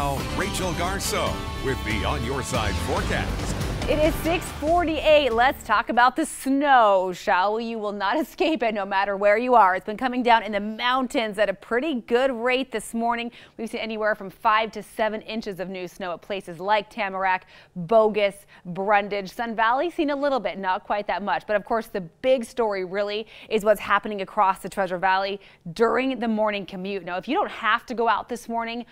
Now, Rachel Garceau with the On Your Side forecast. It is 6:48. Let's talk about the snow, shall we? You will not escape it no matter where you are. It's been coming down in the mountains at a pretty good rate this morning. We've seen anywhere from 5 to 7 inches of new snow at places like Tamarack, Bogus, Brundage. Sun Valley seen a little bit, not quite that much. But of course, the big story really is what's happening across the Treasure Valley during the morning commute. Now, if you don't have to go out this morning,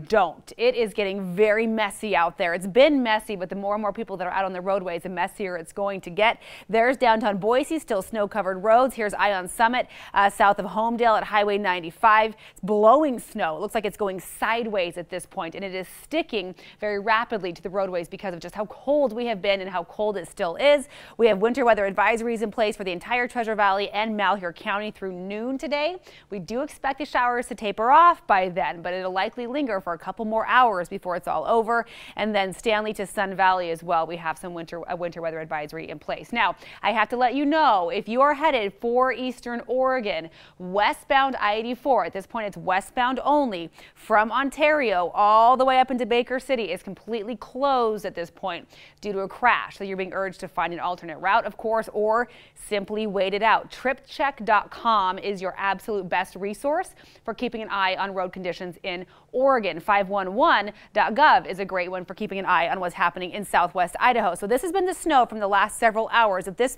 don't. It is getting very messy out there. It's been messy, but the more and more people that are out on the roadways, the messier it's going to get. There's downtown Boise, still snow-covered roads. Here's Ion Summit, south of Homedale at Highway 95. It's blowing snow. It looks like it's going sideways at this point, and it is sticking very rapidly to the roadways because of just how cold we have been and how cold it still is. We have winter weather advisories in place for the entire Treasure Valley and Malheur County through noon today. We do expect the showers to taper off by then, but it'll likely linger for a couple more hours before it's all over. And then Stanley to Sun Valley as well. We have some winter weather advisory in place. Now, I have to let you know, if you are headed for Eastern Oregon, westbound I-84, at this point it's westbound only, from Ontario all the way up into Baker City is completely closed at this point due to a crash. So you're being urged to find an alternate route, of course, or simply wait it out. TripCheck.com is your absolute best resource for keeping an eye on road conditions in Oregon. 511.gov is a great one for keeping an eye on what's happening in southwest Idaho. So this has been the snow from the last several hours. At this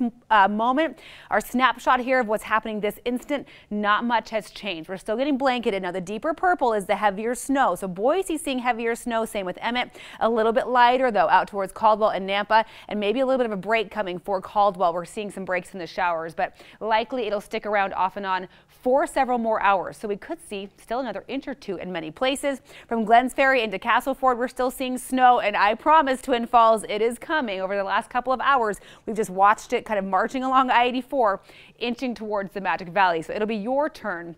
moment, our snapshot here of what's happening this instant, not much has changed. We're still getting blanketed. Now, the deeper purple is the heavier snow. So Boise seeing heavier snow, same with Emmett. A little bit lighter, though, out towards Caldwell and Nampa, and maybe a little bit of a break coming for Caldwell. We're seeing some breaks in the showers, but likely it'll stick around off and on for several more hours. So we could see still another inch or two in many places. From Glens Ferry into Castleford, we're still seeing snow, and I promise, Twin Falls, it is coming. Over the last couple of hours, we've just watched it kind of marching along I-84, inching towards the Magic Valley. So it'll be your turn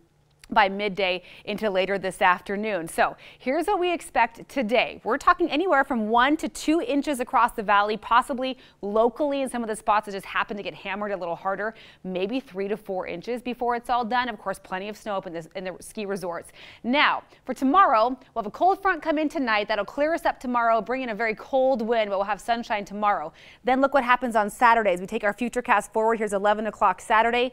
by midday into later this afternoon. So here's what we expect today. We're talking anywhere from 1 to 2 inches across the valley, possibly locally in some of the spots that just happen to get hammered a little harder, maybe 3 to 4 inches before it's all done. Of course, plenty of snow up in the ski resorts. Now, for tomorrow, we'll have a cold front come in tonight. That'll clear us up tomorrow, bring in a very cold wind, but we'll have sunshine tomorrow. Then look what happens on Saturday. As we take our futurecast forward, here's 11 o'clock Saturday.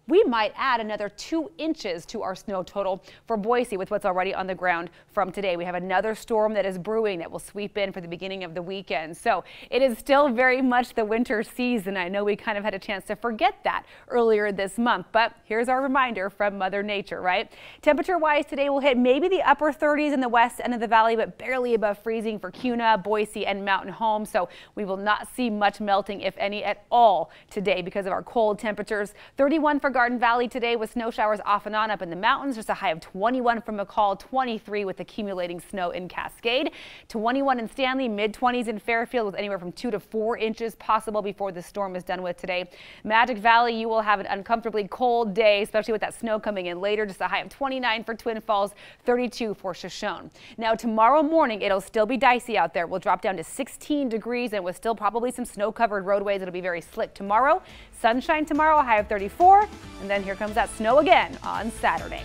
We might add another 2 inches to our snow total for Boise with what's already on the ground from today. We have another storm that is brewing that will sweep in for the beginning of the weekend. So it is still very much the winter season. I know we kind of had a chance to forget that earlier this month, but here's our reminder from Mother Nature, right? Temperature-wise, today we'll hit maybe the upper 30s in the west end of the valley, but barely above freezing for Kuna, Boise, and Mountain Home. So we will not see much melting, if any at all, today because of our cold temperatures. 31 for Garden Valley today with snow showers off and on up in the mountains. Just a high of 21 from McCall, 23 with accumulating snow in Cascade, 21 in Stanley, mid-20s in Fairfield with anywhere from 2 to 4 inches possible before the storm is done with today. Magic Valley, you will have an uncomfortably cold day, especially with that snow coming in later. Just a high of 29 for Twin Falls, 32 for Shoshone. Now tomorrow morning, it'll still be dicey out there. We'll drop down to 16 degrees and with still probably some snow-covered roadways. It'll be very slick tomorrow. Sunshine tomorrow, a high of 34. And then here comes that snow again on Saturday.